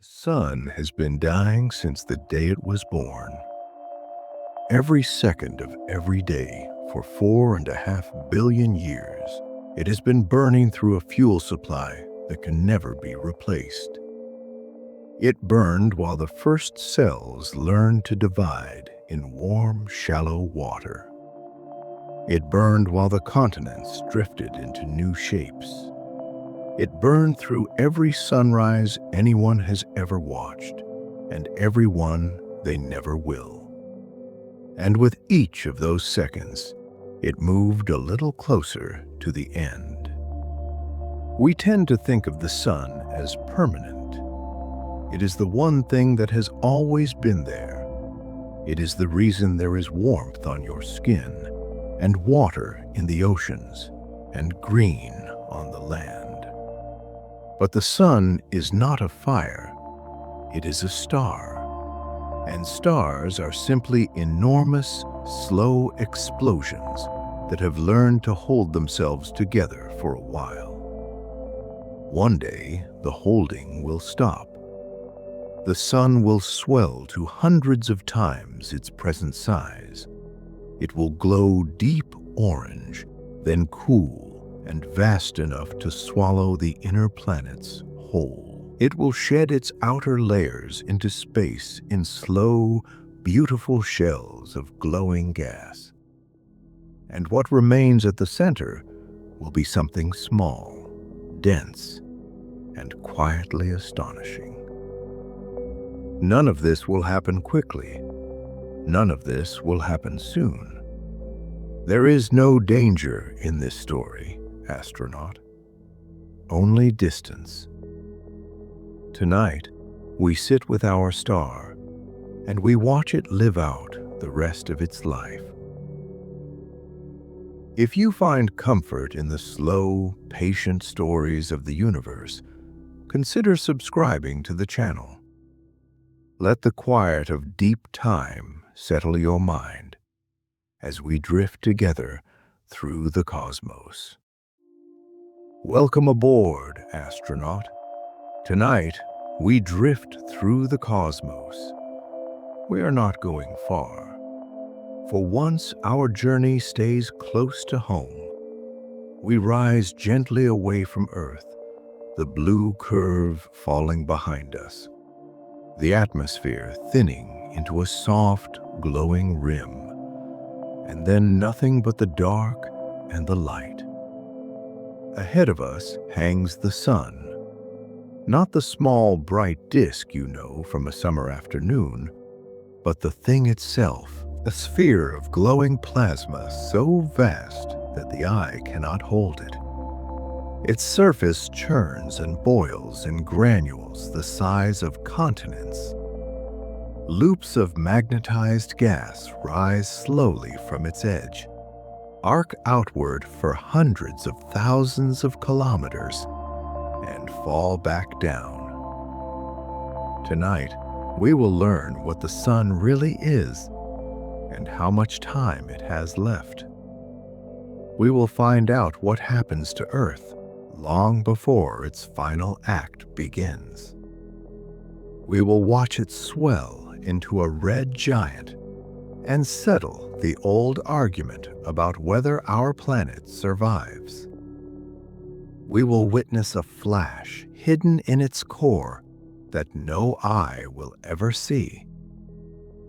The sun has been dying since the day it was born. Every second of every day for 4.5 billion years, it has been burning through a fuel supply that can never be replaced. It burned while the first cells learned to divide in warm, shallow water. It burned while the continents drifted into new shapes. It burned through every sunrise anyone has ever watched, and every one they never will. And with each of those seconds, it moved a little closer to the end. We tend to think of the sun as permanent. It is the one thing that has always been there. It is the reason there is warmth on your skin, and water in the oceans, and green on the land. But the sun is not a fire, it is a star. And stars are simply enormous, slow explosions that have learned to hold themselves together for a while. One day, the holding will stop. The sun will swell to hundreds of times its present size. It will glow deep orange, then cool and vast enough to swallow the inner planets whole. It will shed its outer layers into space in slow, beautiful shells of glowing gas. And what remains at the center will be something small, dense, and quietly astonishing. None of this will happen quickly. None of this will happen soon. There is no danger in this story, astronaut. Only distance. Tonight, we sit with our star, and we watch it live out the rest of its life. If you find comfort in the slow, patient stories of the universe, consider subscribing to the channel. Let the quiet of deep time settle your mind as we drift together through the cosmos. Welcome aboard, astronaut. Tonight, we drift through the cosmos. We are not going far. For once, our journey stays close to home. We rise gently away from Earth, the blue curve falling behind us, the atmosphere thinning into a soft, glowing rim, and then nothing but the dark and the light. Ahead of us hangs the sun, not the small, bright disk you know from a summer afternoon, but the thing itself, a sphere of glowing plasma so vast that the eye cannot hold it. Its surface churns and boils in granules the size of continents. Loops of magnetized gas rise slowly from its edge, arc outward for hundreds of thousands of kilometers, and fall back down. Tonight, we will learn what the sun really is and how much time it has left. We will find out what happens to Earth long before its final act begins. We will watch it swell into a red giant and settle the old argument about whether our planet survives. We will witness a flash hidden in its core that no eye will ever see,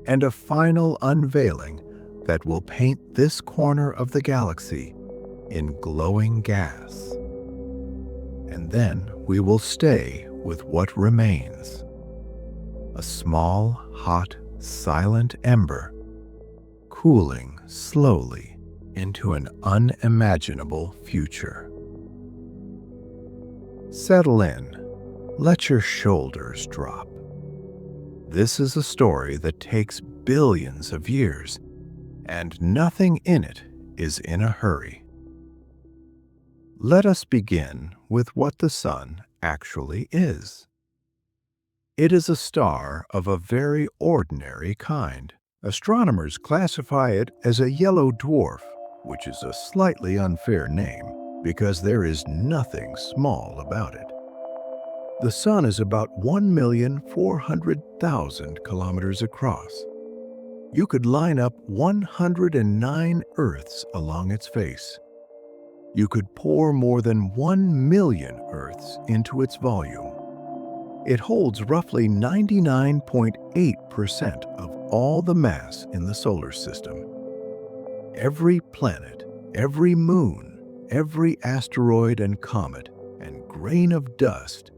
and a final unveiling that will paint this corner of the galaxy in glowing gas. And then we will stay with what remains, a small, hot, silent ember cooling slowly into an unimaginable future. Settle in. Let your shoulders drop. This is a story that takes billions of years, and nothing in it is in a hurry. Let us begin with what the sun actually is. It is a star of a very ordinary kind. Astronomers classify it as a yellow dwarf, which is a slightly unfair name because there is nothing small about it. The Sun is about 1,400,000 kilometers across. You could line up 109 Earths along its face. You could pour more than 1 million Earths into its volume. It holds roughly 99.8% of all the mass in the solar system. Every planet, every moon, every asteroid and comet, and grain of dust,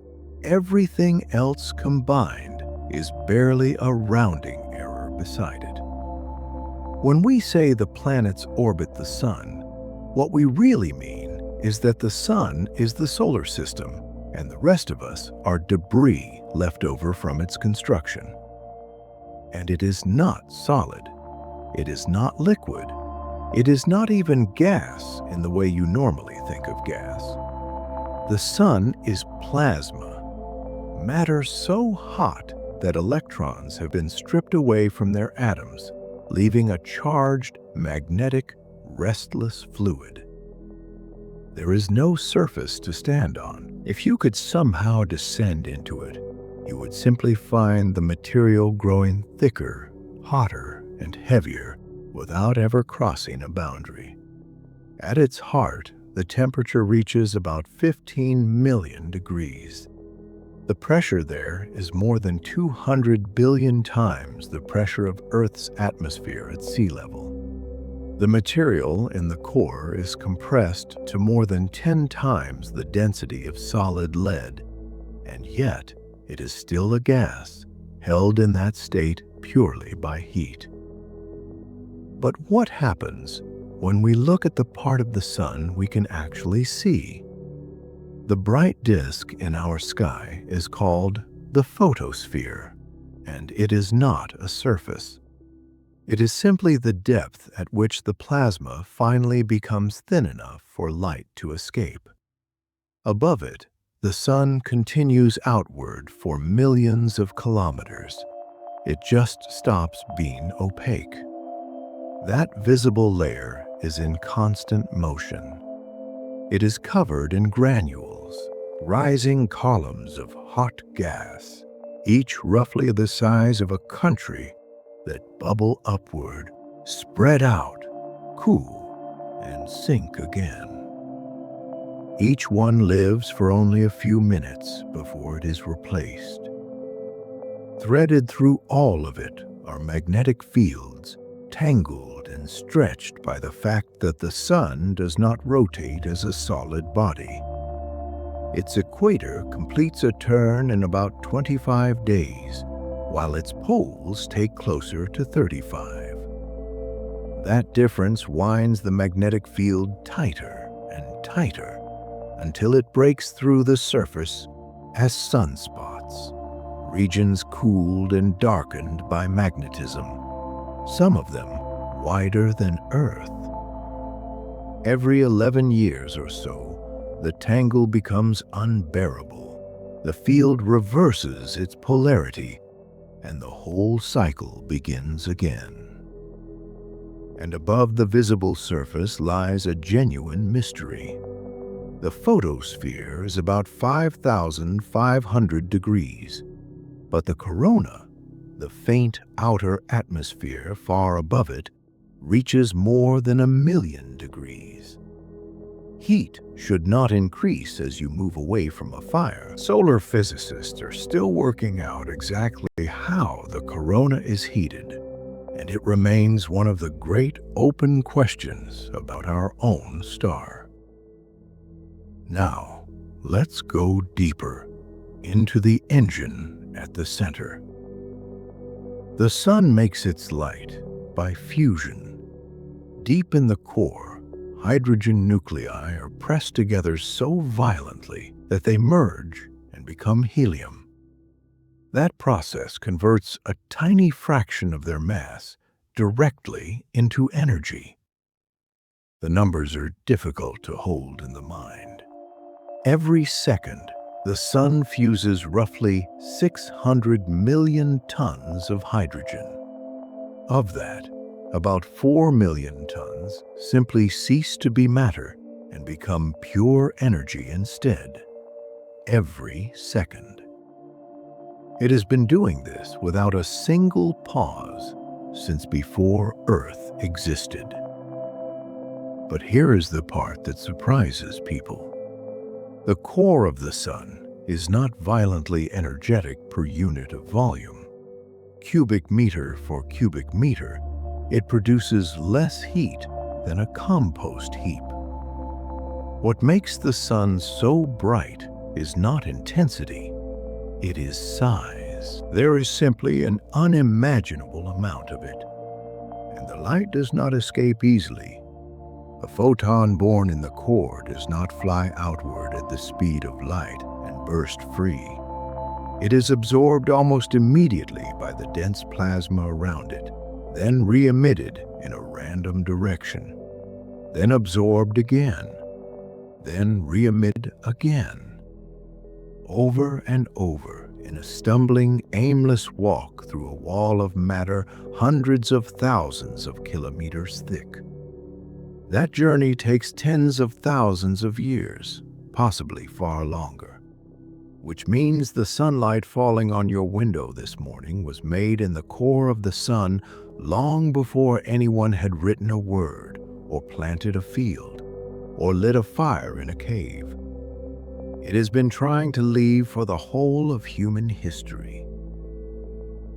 everything else combined is barely a rounding error beside it. When we say the planets orbit the Sun, what we really mean is that the Sun is the solar system, and the rest of us are debris left over from its construction. And it is not solid. It is not liquid. It is not even gas in the way you normally think of gas. The Sun is plasma, matter so hot that electrons have been stripped away from their atoms, leaving a charged, magnetic, restless fluid. There is no surface to stand on. If you could somehow descend into it, you would simply find the material growing thicker, hotter, and heavier without ever crossing a boundary. At its heart, the temperature reaches about 15 million degrees. The pressure there is more than 200 billion times the pressure of Earth's atmosphere at sea level. The material in the core is compressed to more than 10 times the density of solid lead, and yet it is still a gas, held in that state purely by heat. But what happens when we look at the part of the Sun we can actually see? The bright disk in our sky is called the photosphere, and it is not a surface. It is simply the depth at which the plasma finally becomes thin enough for light to escape. Above it, the Sun continues outward for millions of kilometers. It just stops being opaque. That visible layer is in constant motion. It is covered in granules, rising columns of hot gas, each roughly the size of a country, that bubble upward, spread out, cool, and sink again. Each one lives for only a few minutes before it is replaced. Threaded through all of it are magnetic fields, tangled and stretched by the fact that the Sun does not rotate as a solid body. Its equator completes a turn in about 25 days, while its poles take closer to 35. That difference winds the magnetic field tighter and tighter until it breaks through the surface as sunspots, regions cooled and darkened by magnetism, some of them wider than Earth. Every 11 years or so, the tangle becomes unbearable. The field reverses its polarity, and the whole cycle begins again. And above the visible surface lies a genuine mystery. The photosphere is about 5,500 degrees, but the corona, the faint outer atmosphere far above it, reaches more than 1,000,000 degrees. Heat should not increase as you move away from a fire. Solar physicists are still working out exactly how the corona is heated, and it remains one of the great open questions about our own star. Now, let's go deeper into the engine at the center. The Sun makes its light by fusion. Deep in the core, hydrogen nuclei are pressed together so violently that they merge and become helium. That process converts a tiny fraction of their mass directly into energy. The numbers are difficult to hold in the mind. Every second, the Sun fuses roughly 600 million tons of hydrogen. Of that, about 4 million tons simply cease to be matter and become pure energy instead. every second. It has been doing this without a single pause since before Earth existed. But here is the part that surprises people. The core of the Sun is not violently energetic per unit of volume. Cubic meter for cubic meter, it produces less heat than a compost heap. What makes the Sun so bright is not intensity, it is size. There is simply an unimaginable amount of it, and the light does not escape easily. A photon born in the core does not fly outward at the speed of light and burst free. It is absorbed almost immediately by the dense plasma around it, then re-emitted in a random direction, then absorbed again, then re-emitted again. Over and over in a stumbling, aimless walk through a wall of matter hundreds of thousands of kilometers thick. That journey takes tens of thousands of years, possibly far longer, which means the sunlight falling on your window this morning was made in the core of the Sun long before anyone had written a word or planted a field or lit a fire in a cave. It has been trying to leave for the whole of human history.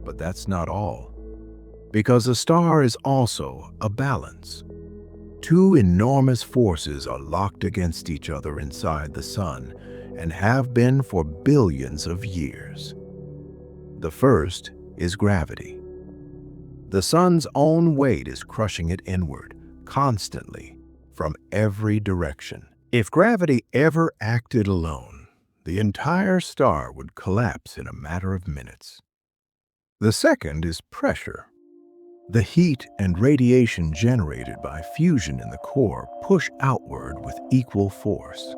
But that's not all, because a star is also a balance. Two enormous forces are locked against each other inside the Sun and have been for billions of years. The first is gravity. The Sun's own weight is crushing it inward, constantly, from every direction. If gravity ever acted alone, the entire star would collapse in a matter of minutes. The second is pressure. The heat and radiation generated by fusion in the core push outward with equal force.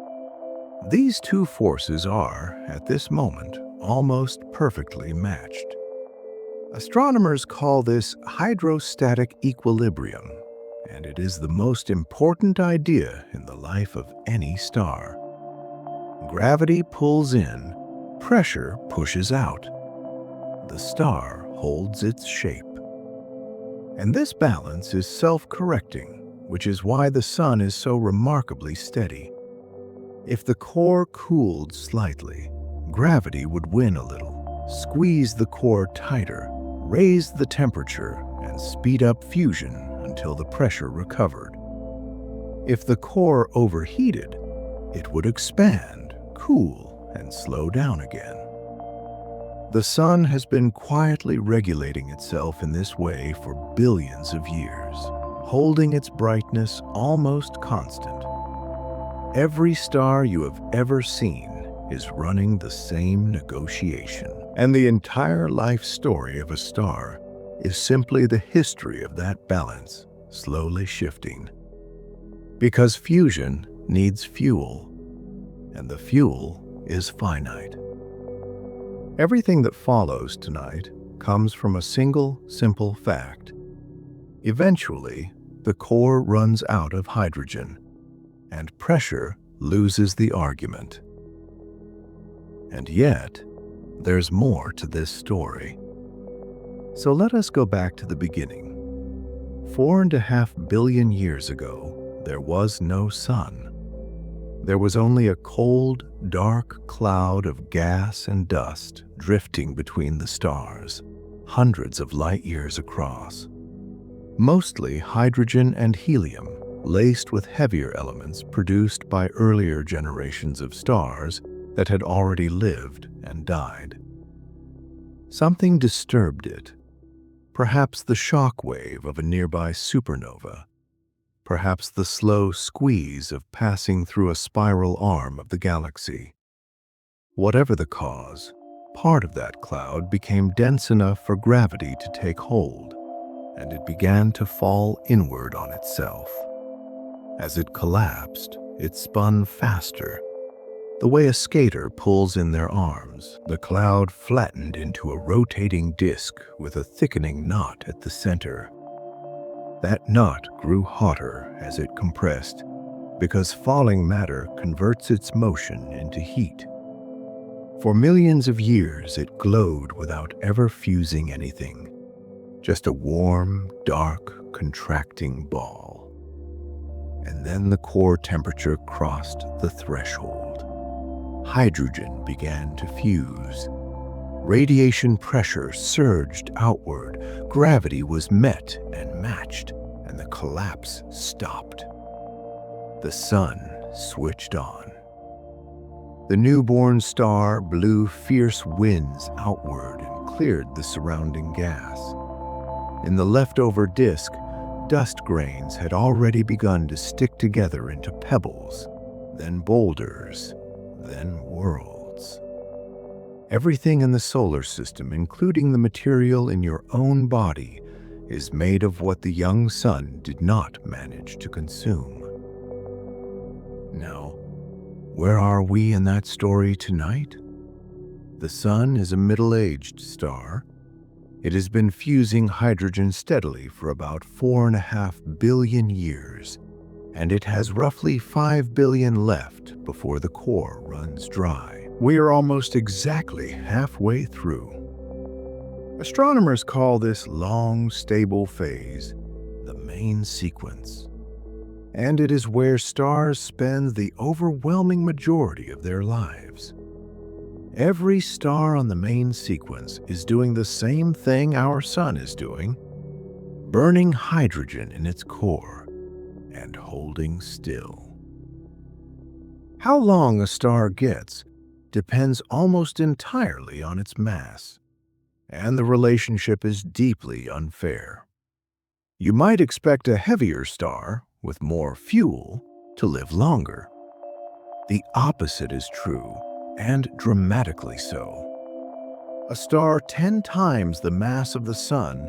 These two forces are, at this moment, almost perfectly matched. Astronomers call this hydrostatic equilibrium, and it is the most important idea in the life of any star. Gravity pulls in, pressure pushes out. The star holds its shape. And this balance is self-correcting, which is why the Sun is so remarkably steady. If the core cooled slightly, gravity would win a little, squeeze the core tighter, raise the temperature, and speed up fusion until the pressure recovered. If the core overheated, it would expand, cool, and slow down again. The Sun has been quietly regulating itself in this way for billions of years, holding its brightness almost constant. Every star you have ever seen is running the same negotiation, and the entire life story of a star is simply the history of that balance slowly shifting. Because fusion needs fuel, and the fuel is finite. Everything that follows tonight comes from a single, simple fact. Eventually, the core runs out of hydrogen, and pressure loses the argument. And yet, there's more to this story. So let us go back to the beginning. 4.5 billion years ago, there was no sun. There was only a cold, dark cloud of gas and dust drifting between the stars, hundreds of light years across. Mostly hydrogen and helium, laced with heavier elements produced by earlier generations of stars that had already lived and died. Something disturbed it. Perhaps the shock wave of a nearby supernova. Perhaps the slow squeeze of passing through a spiral arm of the galaxy. Whatever the cause, part of that cloud became dense enough for gravity to take hold, and it began to fall inward on itself. As it collapsed, it spun faster. The way a skater pulls in their arms, the cloud flattened into a rotating disk with a thickening knot at the center. That knot grew hotter as it compressed, because falling matter converts its motion into heat. For millions of years, it glowed without ever fusing anything, just a warm, dark, contracting ball. And then the core temperature crossed the threshold. Hydrogen began to fuse. Radiation pressure surged outward, gravity was met and matched, and the collapse stopped. The sun switched on. The newborn star blew fierce winds outward and cleared the surrounding gas. In the leftover disk, dust grains had already begun to stick together into pebbles, then boulders, then worlds. Everything in the solar system, including the material in your own body, is made of what the young sun did not manage to consume. Now, where are we in that story tonight? The sun is a middle-aged star. It has been fusing hydrogen steadily for about 4.5 billion years, and it has roughly 5 billion left before the core runs dry. We are almost exactly halfway through. Astronomers call this long, stable phase the main sequence, and it is where stars spend the overwhelming majority of their lives. Every star on the main sequence is doing the same thing our sun is doing, burning hydrogen in its core and holding still. How long a star gets depends almost entirely on its mass, and the relationship is deeply unfair. You might expect a heavier star with more fuel to live longer. The opposite is true, and dramatically so. A star 10 times the mass of the sun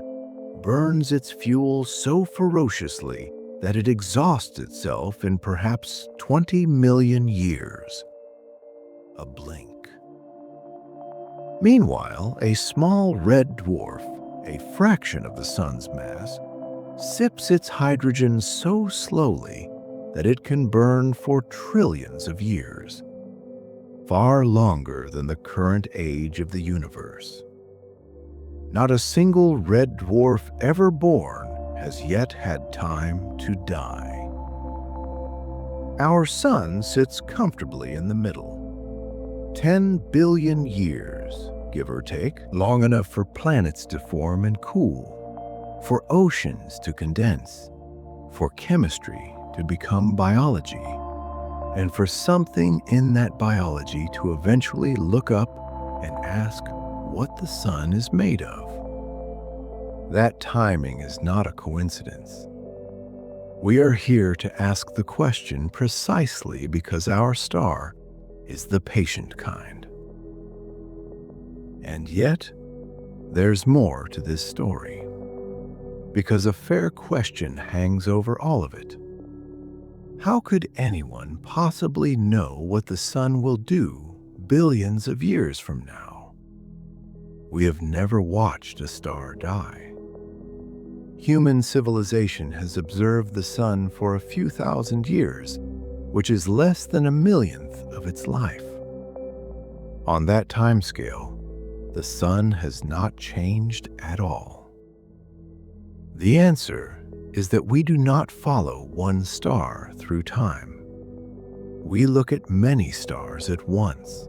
burns its fuel so ferociously that it exhausts itself in perhaps 20 million years. A blink. Meanwhile, a small red dwarf, a fraction of the sun's mass, sips its hydrogen so slowly that it can burn for trillions of years, far longer than the current age of the universe. Not a single red dwarf ever born has yet had time to die. Our sun sits comfortably in the middle. 10 billion years, give or take, long enough for planets to form and cool, for oceans to condense, for chemistry to become biology, and for something in that biology to eventually look up and ask what the sun is made of. That timing is not a coincidence. We are here to ask the question precisely because our star is the patient kind. And yet, there's more to this story, because a fair question hangs over all of it. How could anyone possibly know what the sun will do billions of years from now? We have never watched a star die. Human civilization has observed the sun for a few thousand years, which is less than a millionth of its life. On that timescale, the sun has not changed at all. The answer is that we do not follow one star through time. We look at many stars at once.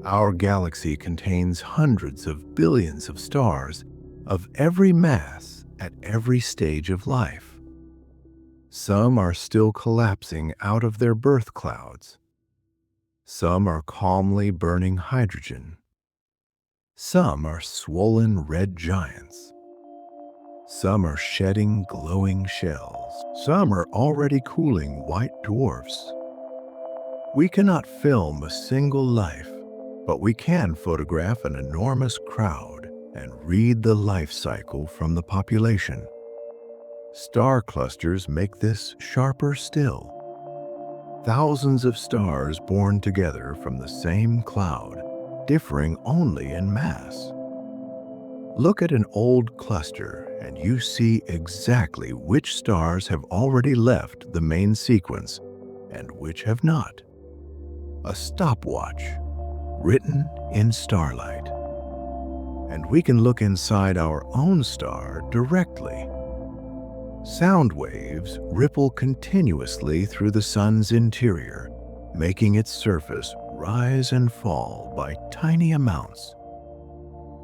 Our galaxy contains hundreds of billions of stars of every mass at every stage of life. Some are still collapsing out of their birth clouds. Some are calmly burning hydrogen. Some are swollen red giants. Some are shedding glowing shells. Some are already cooling white dwarfs. We cannot film a single life, but we can photograph an enormous crowd and read the life cycle from the population. Star clusters make this sharper still. Thousands of stars born together from the same cloud, differing only in mass. Look at an old cluster and you see exactly which stars have already left the main sequence and which have not. A stopwatch, written in starlight. And we can look inside our own star directly. Sound waves ripple continuously through the sun's interior, making its surface rise and fall by tiny amounts.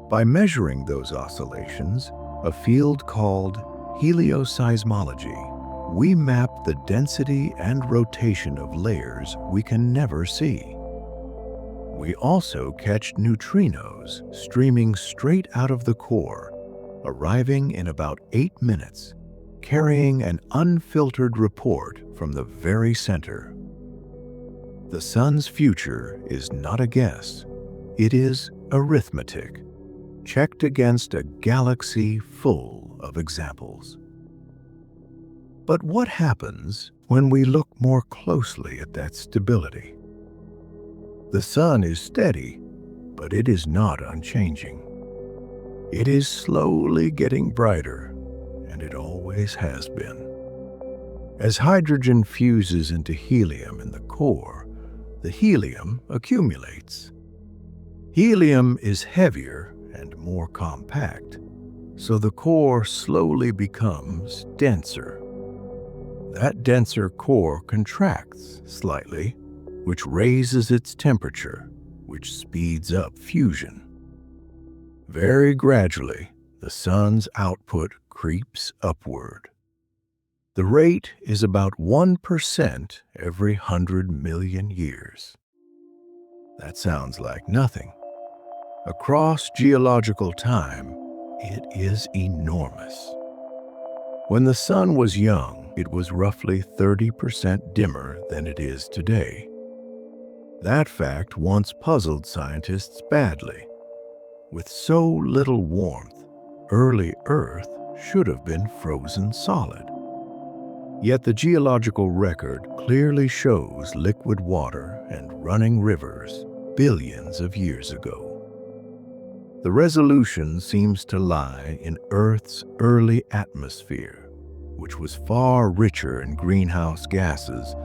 By measuring those oscillations, a field called helioseismology, we map the density and rotation of layers we can never see. We also catch neutrinos streaming straight out of the core, arriving in about 8 minutes, carrying an unfiltered report from the very center. The sun's future is not a guess, it is arithmetic, checked against a galaxy full of examples. But what happens when we look more closely at that stability? The sun is steady, but it is not unchanging. It is slowly getting brighter, and it always has been. As hydrogen fuses into helium in the core, the helium accumulates. Helium is heavier and more compact, so the core slowly becomes denser. That denser core contracts slightly, which raises its temperature, which speeds up fusion. Very gradually, the sun's output creeps upward. The rate is about 1% every 100 million years. That sounds like nothing. Across geological time, it is enormous. When the sun was young, it was roughly 30% dimmer than it is today. That fact once puzzled scientists badly. With so little warmth, early Earth should have been frozen solid. Yet the geological record clearly shows liquid water and running rivers billions of years ago. The resolution seems to lie in Earth's early atmosphere, which was far richer in greenhouse gases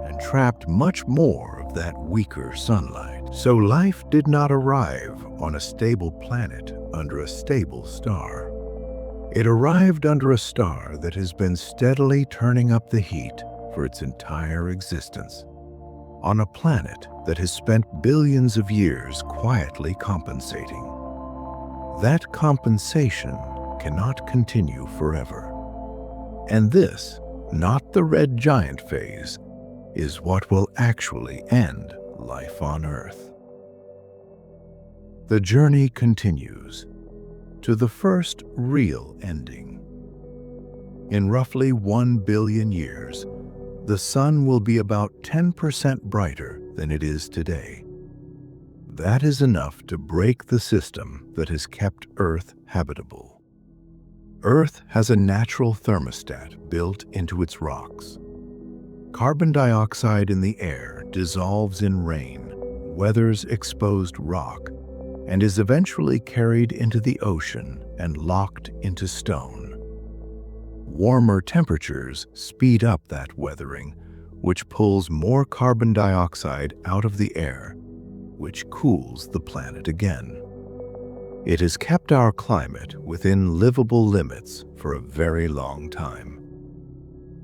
and trapped much more of that weaker sunlight. So life did not arrive on a stable planet under a stable star. It arrived under a star that has been steadily turning up the heat for its entire existence, on a planet that has spent billions of years quietly compensating. That compensation cannot continue forever. And this, not the red giant phase, is what will actually end life on Earth. The journey continues to the first real ending. In roughly 1 billion years, the sun will be about 10% brighter than it is today. That is enough to break the system that has kept Earth habitable. Earth has a natural thermostat built into its rocks. Carbon dioxide in the air dissolves in rain, weathers exposed rock, and is eventually carried into the ocean and locked into stone. Warmer temperatures speed up that weathering, which pulls more carbon dioxide out of the air, which cools the planet again. It has kept our climate within livable limits for a very long time.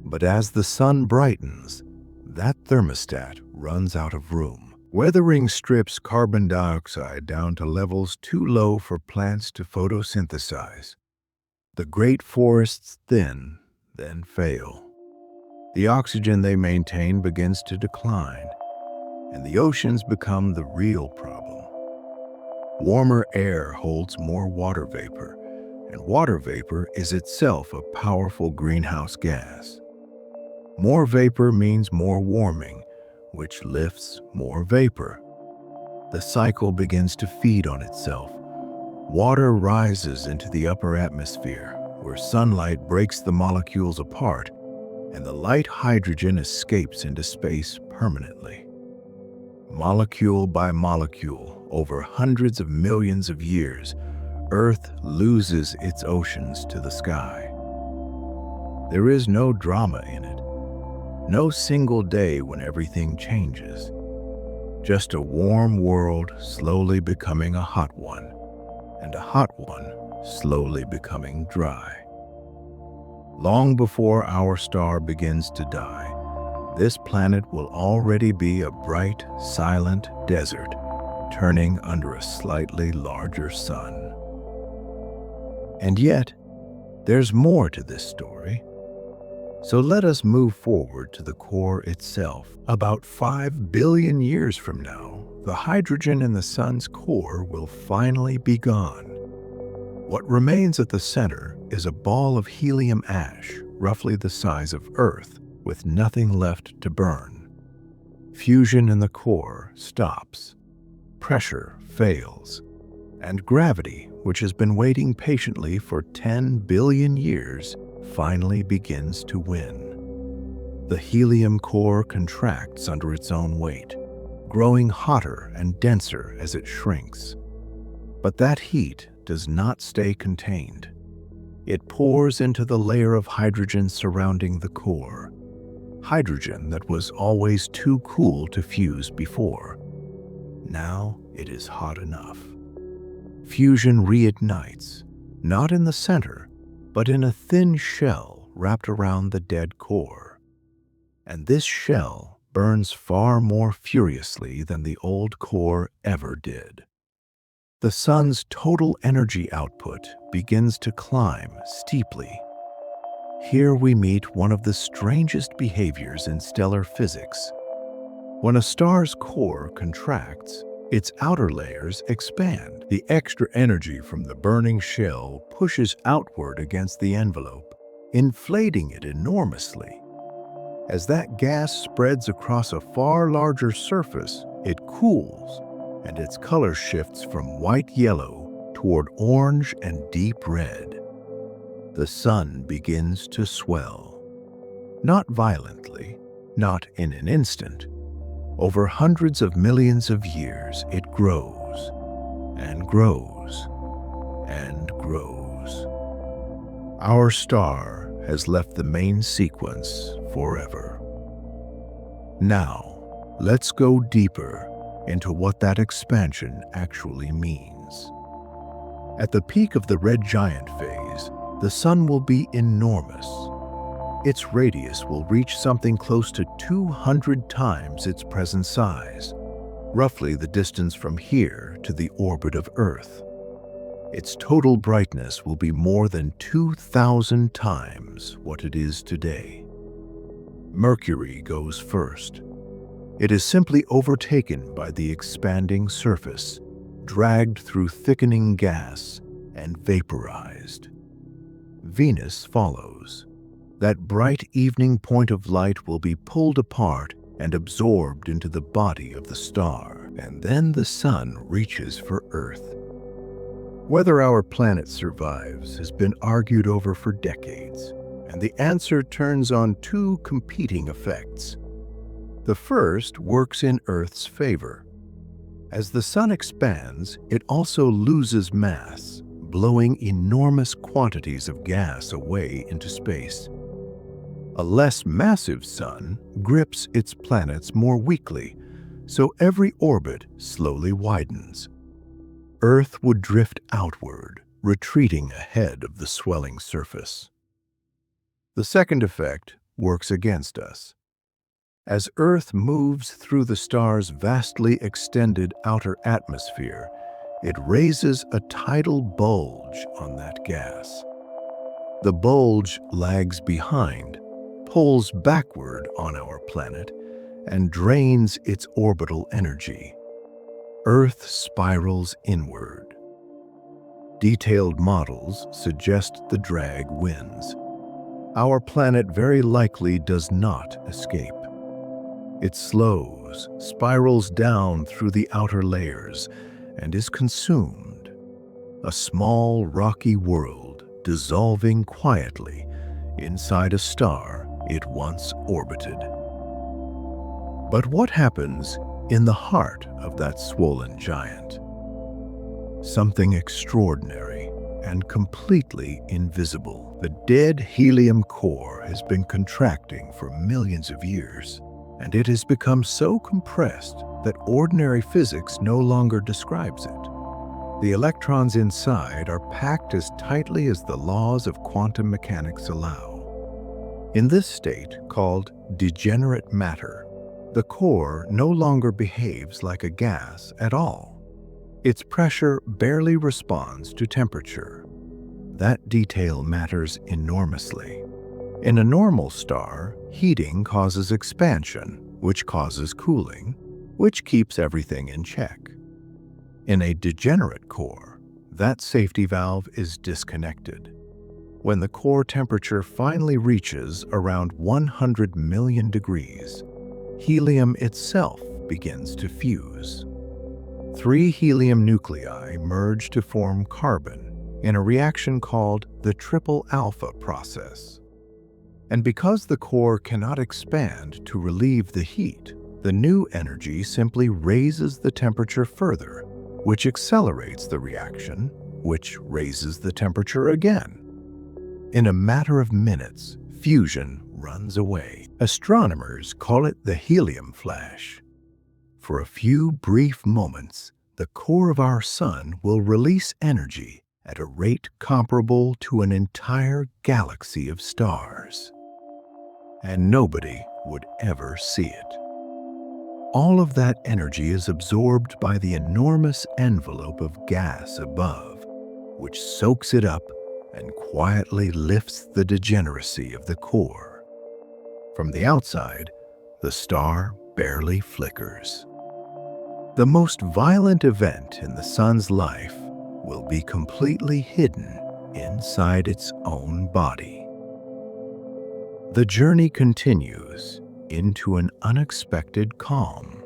But as the sun brightens, that thermostat runs out of room. Weathering strips carbon dioxide down to levels too low for plants to photosynthesize. The great forests thin, then fail. The oxygen they maintain begins to decline, and the oceans become the real problem. Warmer air holds more water vapor, and water vapor is itself a powerful greenhouse gas. More vapor means more warming, which lifts more vapor. The cycle begins to feed on itself. Water rises into the upper atmosphere, where sunlight breaks the molecules apart, and the light hydrogen escapes into space permanently. Molecule by molecule, over hundreds of millions of years, Earth loses its oceans to the sky. There is no drama in it. No single day when everything changes. Just a warm world slowly becoming a hot one, and a hot one slowly becoming dry. Long before our star begins to die, this planet will already be a bright, silent desert, turning under a slightly larger sun. And yet, there's more to this story. So let us move forward to the core itself. About 5 billion years from now, the hydrogen in the sun's core will finally be gone. What remains at the center is a ball of helium ash, roughly the size of Earth, with nothing left to burn. Fusion in the core stops. Pressure fails. And gravity, which has been waiting patiently for 10 billion years, finally begins to win. The helium core contracts under its own weight, growing hotter and denser as it shrinks. But that heat does not stay contained. It pours into the layer of hydrogen surrounding the core, hydrogen that was always too cool to fuse before. Now it is hot enough. Fusion reignites, not in the center, but in a thin shell wrapped around the dead core. And this shell burns far more furiously than the old core ever did. The sun's total energy output begins to climb steeply. Here we meet one of the strangest behaviors in stellar physics. When a star's core contracts, its outer layers expand. The extra energy from the burning shell pushes outward against the envelope, inflating it enormously. As that gas spreads across a far larger surface, it cools, and its color shifts from white-yellow toward orange and deep red. The sun begins to swell. Not violently, not in an instant. Over hundreds of millions of years, it grows, and grows, and grows. Our star has left the main sequence forever. Now, let's go deeper into what that expansion actually means. At the peak of the red giant phase, the sun will be enormous. Its radius will reach something close to 200 times its present size, roughly the distance from here to the orbit of Earth. Its total brightness will be more than 2,000 times what it is today. Mercury goes first. It is simply overtaken by the expanding surface, dragged through thickening gas, and vaporized. Venus follows. That bright evening point of light will be pulled apart and absorbed into the body of the star, and then the sun reaches for Earth. Whether our planet survives has been argued over for decades, and the answer turns on two competing effects. The first works in Earth's favor. As the sun expands, it also loses mass, blowing enormous quantities of gas away into space. A less massive sun grips its planets more weakly, so every orbit slowly widens. Earth would drift outward, retreating ahead of the swelling surface. The second effect works against us. As Earth moves through the star's vastly extended outer atmosphere, it raises a tidal bulge on that gas. The bulge lags behind, pulls backward on our planet, and drains its orbital energy. Earth spirals inward. Detailed models suggest the drag wins. Our planet very likely does not escape. It slows, spirals down through the outer layers, and is consumed. A small, rocky world dissolving quietly inside a star it once orbited. But what happens in the heart of that swollen giant? Something extraordinary and completely invisible. The dead helium core has been contracting for millions of years, and it has become so compressed that ordinary physics no longer describes it. The electrons inside are packed as tightly as the laws of quantum mechanics allow. In this state, called degenerate matter, the core no longer behaves like a gas at all. Its pressure barely responds to temperature. That detail matters enormously. In a normal star, heating causes expansion, which causes cooling, which keeps everything in check. In a degenerate core, that safety valve is disconnected. When the core temperature finally reaches around 100 million degrees, helium itself begins to fuse. 3 helium nuclei merge to form carbon in a reaction called the triple alpha process. And because the core cannot expand to relieve the heat, the new energy simply raises the temperature further, which accelerates the reaction, which raises the temperature again. In a matter of minutes, fusion runs away. Astronomers call it the helium flash. For a few brief moments, the core of our sun will release energy at a rate comparable to an entire galaxy of stars. And nobody would ever see it. All of that energy is absorbed by the enormous envelope of gas above, which soaks it up and quietly lifts the degeneracy of the core. From the outside, the star barely flickers. The most violent event in the sun's life will be completely hidden inside its own body. The journey continues into an unexpected calm.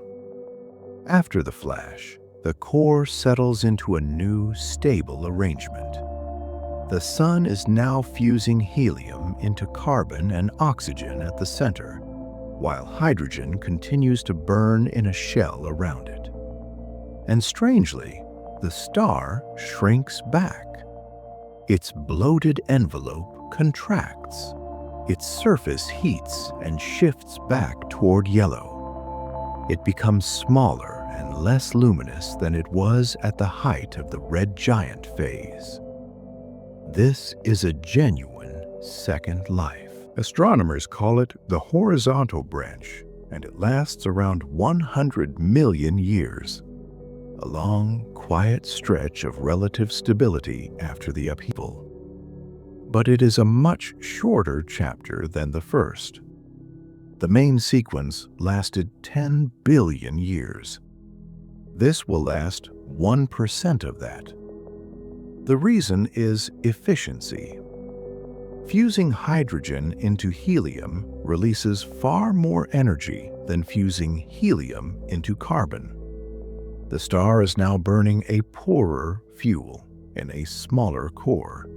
After the flash, the core settles into a new, stable arrangement. The sun is now fusing helium into carbon and oxygen at the center, while hydrogen continues to burn in a shell around it. And strangely, the star shrinks back. Its bloated envelope contracts. Its surface heats and shifts back toward yellow. It becomes smaller and less luminous than it was at the height of the red giant phase. This is a genuine second life. Astronomers call it the horizontal branch, and it lasts around 100 million years. A long, quiet stretch of relative stability after the upheaval. But it is a much shorter chapter than the first. The main sequence lasted 10 billion years. This will last 1% of that. The reason is efficiency. Fusing hydrogen into helium releases far more energy than fusing helium into carbon. The star is now burning a poorer fuel in a smaller core,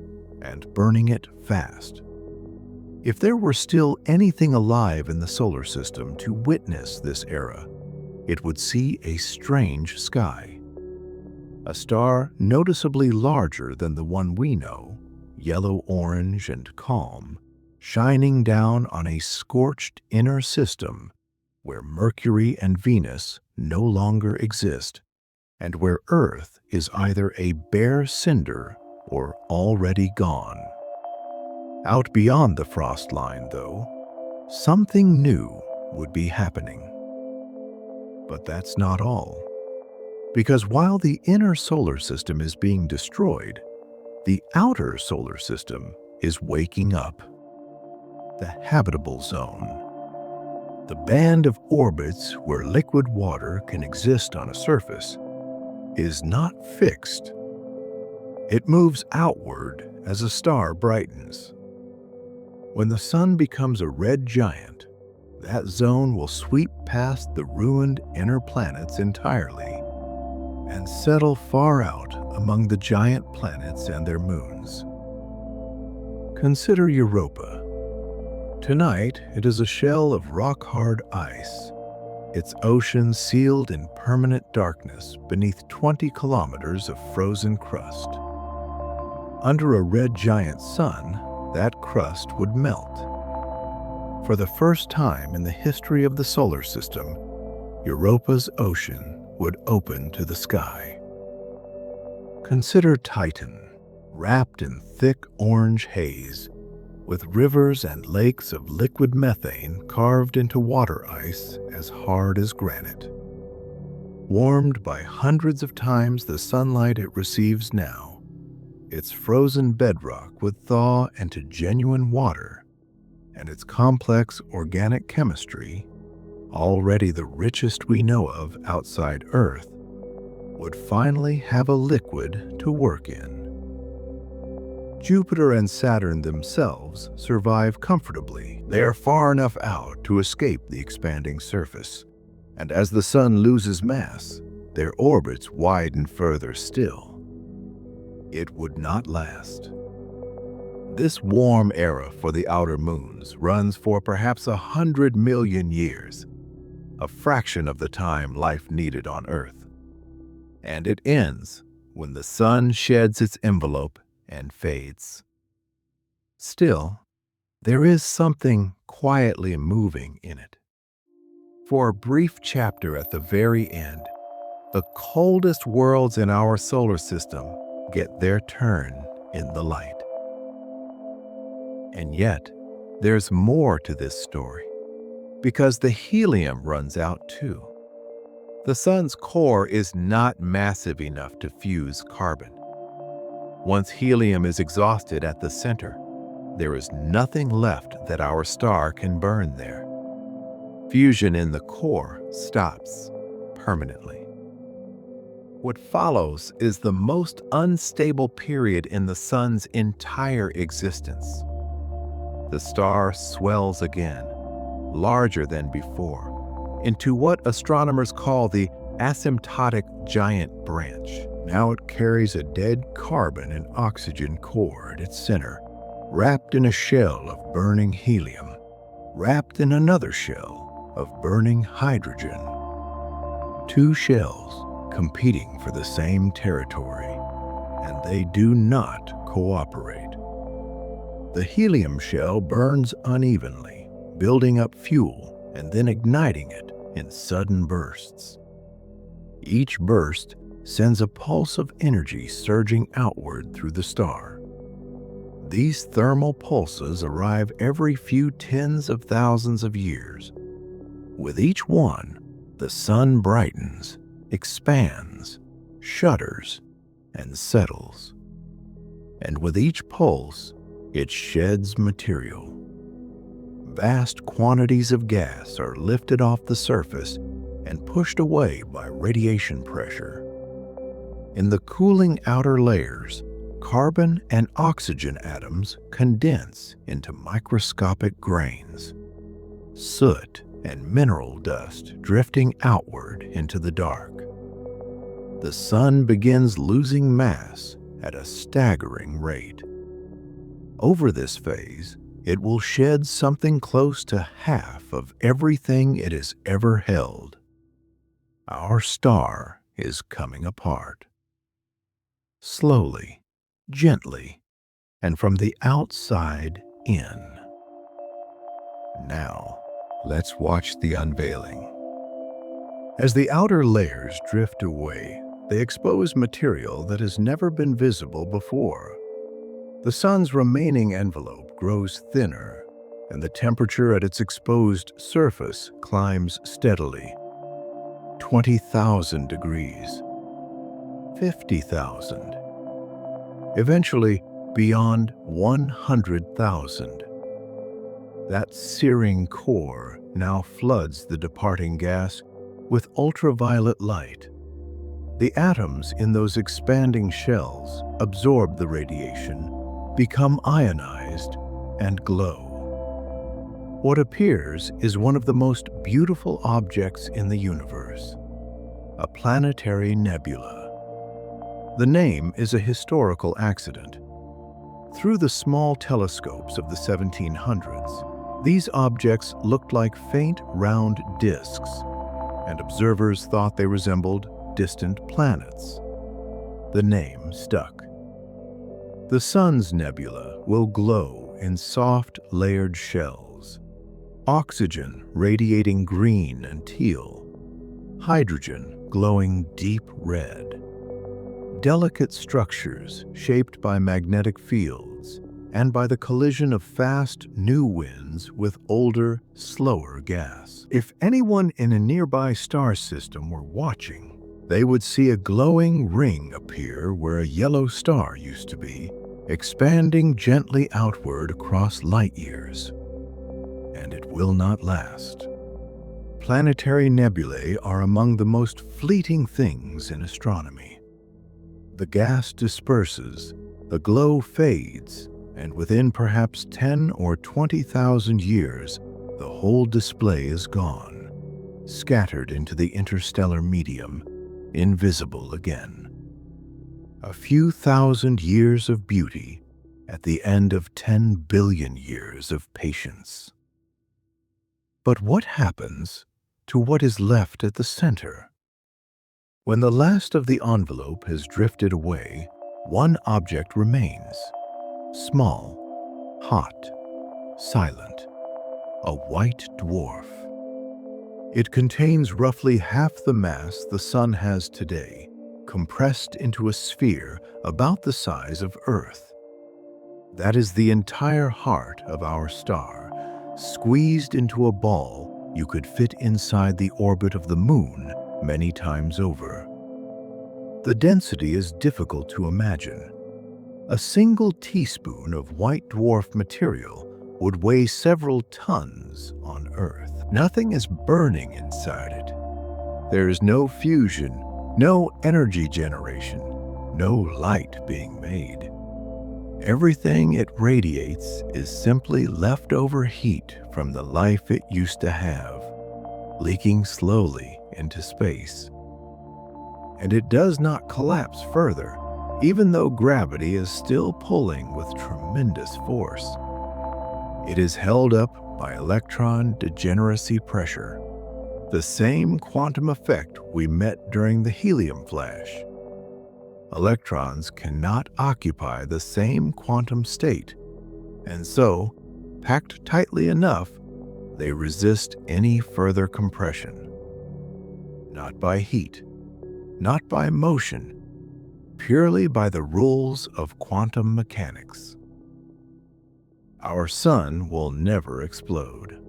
and burning it fast. If there were still anything alive in the solar system to witness this era, it would see a strange sky. A star noticeably larger than the one we know, yellow-orange and calm, shining down on a scorched inner system where Mercury and Venus no longer exist, and where Earth is either a bare cinder or already gone. Out beyond the frost line, though, something new would be happening. But that's not all. Because while the inner solar system is being destroyed, the outer solar system is waking up. The habitable zone. The band of orbits where liquid water can exist on a surface is not fixed. It moves outward as a star brightens. When the sun becomes a red giant, that zone will sweep past the ruined inner planets entirely and settle far out among the giant planets and their moons. Consider Europa. Tonight, it is a shell of rock-hard ice, its ocean sealed in permanent darkness beneath 20 kilometers of frozen crust. Under a red giant sun, that crust would melt. For the first time in the history of the solar system, Europa's ocean would open to the sky. Consider Titan, wrapped in thick orange haze, with rivers and lakes of liquid methane carved into water ice as hard as granite. Warmed by hundreds of times the sunlight it receives now, its frozen bedrock would thaw into genuine water, and its complex organic chemistry, already the richest we know of outside Earth, would finally have a liquid to work in. Jupiter and Saturn themselves survive comfortably. They are far enough out to escape the expanding surface, and as the Sun loses mass, their orbits widen further still. It would not last. This warm era for the outer moons runs for perhaps 100 million years, a fraction of the time life needed on Earth. And it ends when the Sun sheds its envelope and fades. Still, there is something quietly moving in it. For a brief chapter at the very end, the coldest worlds in our solar system get their turn in the light. And yet, there's more to this story, because the helium runs out too. The Sun's core is not massive enough to fuse carbon. Once helium is exhausted at the center, there is nothing left that our star can burn there. Fusion in the core stops permanently. What follows is the most unstable period in the Sun's entire existence. The star swells again, larger than before, into what astronomers call the asymptotic giant branch. Now it carries a dead carbon and oxygen core at its center, wrapped in a shell of burning helium, wrapped in another shell of burning hydrogen. Two shells competing for the same territory, and they do not cooperate. The helium shell burns unevenly, building up fuel and then igniting it in sudden bursts. Each burst sends a pulse of energy surging outward through the star. These thermal pulses arrive every few tens of thousands of years. With each one, the Sun brightens, expands, shudders, and settles. And with each pulse, it sheds material. Vast quantities of gas are lifted off the surface and pushed away by radiation pressure. In the cooling outer layers, carbon and oxygen atoms condense into microscopic grains. Soot and mineral dust drifting outward into the dark. The Sun begins losing mass at a staggering rate. Over this phase, it will shed something close to half of everything it has ever held. Our star is coming apart. Slowly, gently, and from the outside in. Now, let's watch the unveiling. As the outer layers drift away, they expose material that has never been visible before. The Sun's remaining envelope grows thinner, and the temperature at its exposed surface climbs steadily. 20,000 degrees, 50,000, eventually beyond 100,000. That searing core now floods the departing gas with ultraviolet light. The atoms in those expanding shells absorb the radiation, become ionized, and glow. What appears is one of the most beautiful objects in the universe, a planetary nebula. The name is a historical accident. Through the small telescopes of the 1700s, these objects looked like faint round disks, and observers thought they resembled distant planets. The name stuck. The Sun's nebula will glow in soft, layered shells. oxygen radiating green and teal, hydrogen glowing deep red, delicate structures shaped by magnetic fields and by the collision of fast new winds with older, slower gas. If anyone in a nearby star system were watching, they would see a glowing ring appear where a yellow star used to be, expanding gently outward across light years. And it will not last. Planetary nebulae are among the most fleeting things in astronomy. The gas disperses, the glow fades, and within perhaps 10 or 20,000 years, the whole display is gone, scattered into the interstellar medium, invisible again. A few thousand years of beauty at the end of 10 billion years of patience. But what happens to what is left at the center? When the last of the envelope has drifted away, one object remains. Small, hot, silent, a white dwarf. It contains roughly half the mass the Sun has today, compressed into a sphere about the size of Earth. That is the entire heart of our star, squeezed into a ball you could fit inside the orbit of the Moon many times over. The density is difficult to imagine. A single teaspoon of white dwarf material would weigh several tons on Earth. Nothing is burning inside it. There is no fusion, no energy generation, no light being made. Everything it radiates is simply leftover heat from the life it used to have, leaking slowly into space. And it does not collapse further, even though gravity is still pulling with tremendous force. It is held up by electron degeneracy pressure, the same quantum effect we met during the helium flash. Electrons cannot occupy the same quantum state, and so, packed tightly enough, they resist any further compression. Not by heat, not by motion, purely by the rules of quantum mechanics. Our Sun will never explode.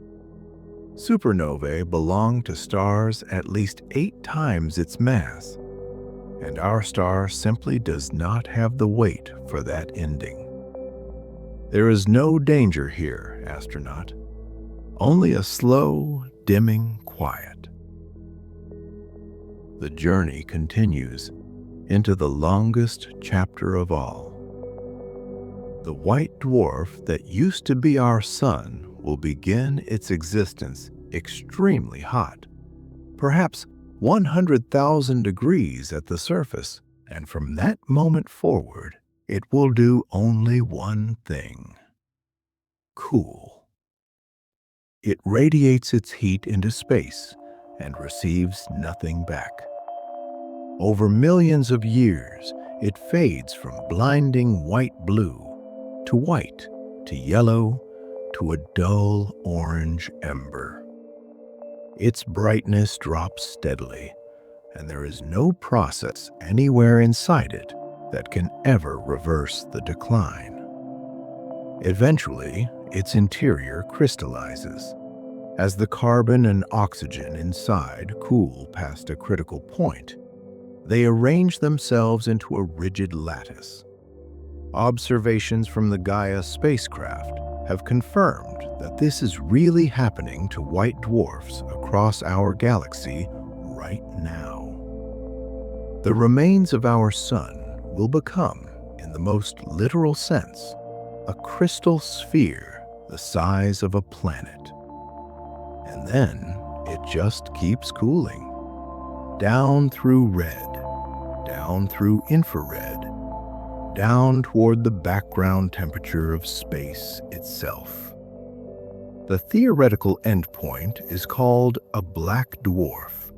Supernovae belong to stars at least 8 times its mass, and our star simply does not have the weight for that ending. There is no danger here, astronaut, only a slow, dimming quiet. The journey continues into the longest chapter of all. The white dwarf that used to be our Sun will begin its existence extremely hot, perhaps 100,000 degrees at the surface, and from that moment forward, it will do only one thing: cool. It radiates its heat into space and receives nothing back. Over millions of years, it fades from blinding white blue to white to yellow to a dull orange ember. Its brightness drops steadily, and there is no process anywhere inside it that can ever reverse the decline. Eventually, its interior crystallizes. As the carbon and oxygen inside cool past a critical point, they arrange themselves into a rigid lattice. Observations from the Gaia spacecraft have confirmed that this is really happening to white dwarfs across our galaxy right now. The remains of our Sun will become, in the most literal sense, a crystal sphere the size of a planet. And then it just keeps cooling. Down through red, down through infrared, down toward the background temperature of space itself. The theoretical endpoint is called a black dwarf,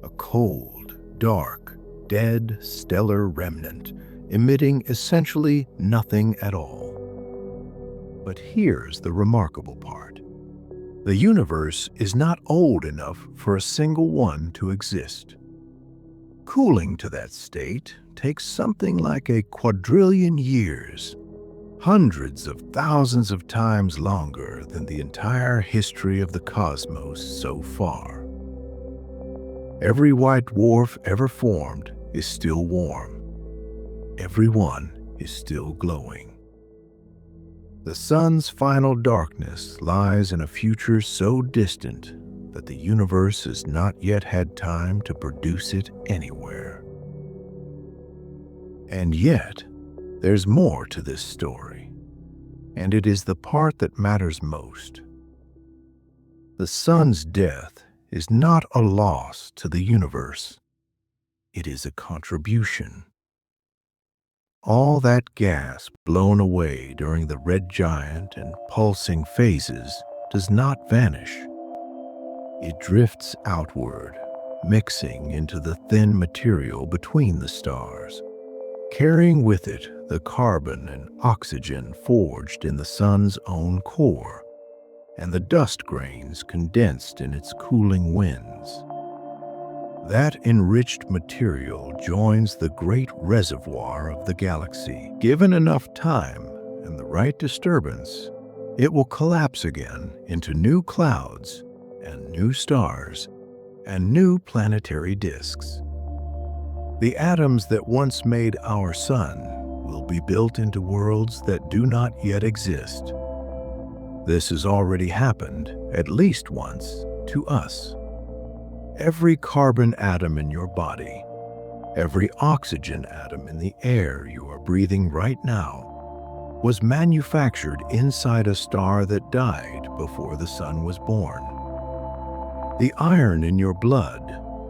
a cold, dark, dead stellar remnant emitting essentially nothing at all. But here's the remarkable part. The universe is not old enough for a single one to exist. Cooling to that state takes something like a quadrillion years, hundreds of thousands of times longer than the entire history of the cosmos so far. Every white dwarf ever formed is still warm. Every one is still glowing. The sun's final darkness lies in a future so distant that the universe has not yet had time to produce it anywhere. And yet, there's more to this story, and it is the part that matters most. The sun's death is not a loss to the universe. It is a contribution. All that gas blown away during the red giant and pulsing phases does not vanish. It drifts outward, mixing into the thin material between the stars, carrying with it the carbon and oxygen forged in the sun's own core, and the dust grains condensed in its cooling winds. That enriched material joins the great reservoir of the galaxy. Given enough time and the right disturbance, it will collapse again into new clouds and new stars and new planetary disks. The atoms that once made our sun will be built into worlds that do not yet exist. This has already happened, at least once, to us. Every carbon atom in your body, every oxygen atom in the air you are breathing right now, was manufactured inside a star that died before the sun was born. The iron in your blood,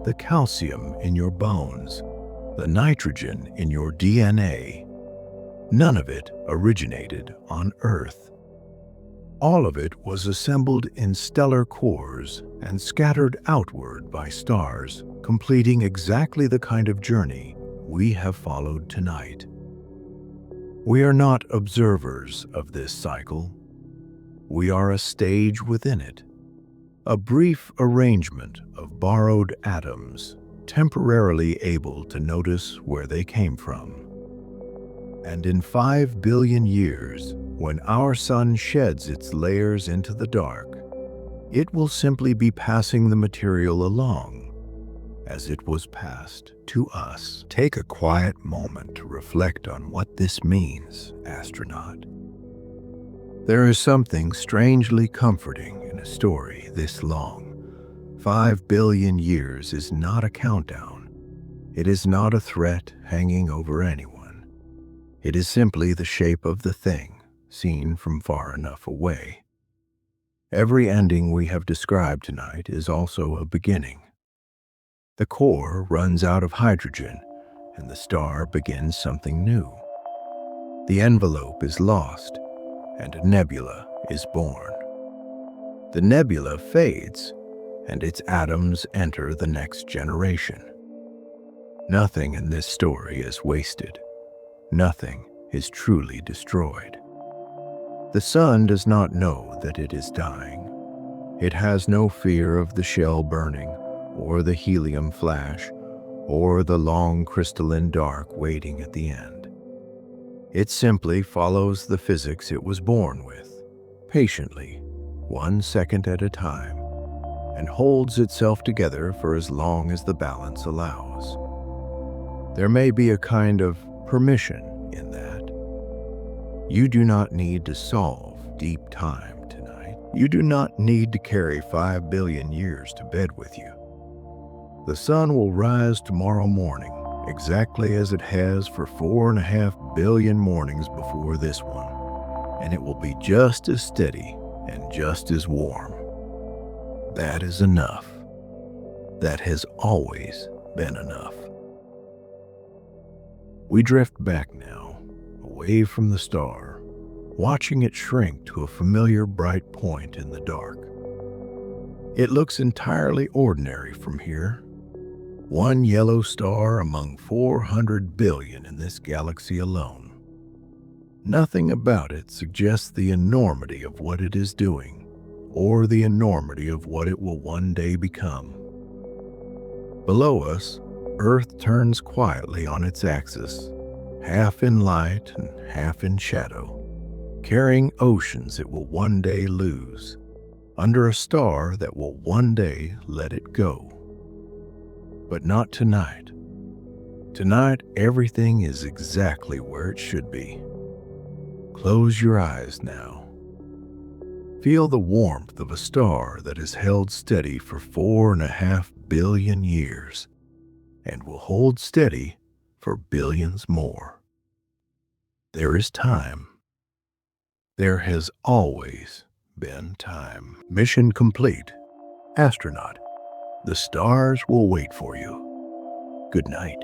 the calcium in your bones, the nitrogen in your DNA, none of it originated on Earth. All of it was assembled in stellar cores and scattered outward by stars, completing exactly the kind of journey we have followed tonight. We are not observers of this cycle. We are a stage within it, a brief arrangement of borrowed atoms, temporarily able to notice where they came from. And in 5 billion years, when our sun sheds its layers into the dark, it will simply be passing the material along as it was passed to us. Take a quiet moment to reflect on what this means, astronaut. There is something strangely comforting in a story this long. 5 billion years is not a countdown. It is not a threat hanging over anyone. It is simply the shape of the thing, seen from far enough away. Every ending we have described tonight is also a beginning. The core runs out of hydrogen, and the star begins something new. The envelope is lost, and a nebula is born. The nebula fades, and its atoms enter the next generation. Nothing in this story is wasted. Nothing is truly destroyed. The sun does not know that it is dying. It has no fear of the shell burning, or the helium flash, or the long crystalline dark waiting at the end. It simply follows the physics it was born with, patiently, 1 second at a time, and holds itself together for as long as the balance allows. There may be a kind of permission in that. You do not need to solve deep time tonight. You do not need to carry 5 billion years to bed with you. The sun will rise tomorrow morning, exactly as it has for 4.5 billion mornings before this one, and it will be just as steady and just as warm. That is enough. That has always been enough. We drift back now, away from the star, watching it shrink to a familiar bright point in the dark. It looks entirely ordinary from here. One yellow star among 400 billion in this galaxy alone. Nothing about it suggests the enormity of what it is doing, or the enormity of what it will one day become. Below us, Earth turns quietly on its axis, half in light and half in shadow, carrying oceans it will one day lose, under a star that will one day let it go. But not tonight. Tonight, everything is exactly where it should be. Close your eyes now. Feel the warmth of a star that has held steady for 4.5 billion years and will hold steady for billions more. There is time. There has always been time. Mission complete. Astronaut, the stars will wait for you. Good night.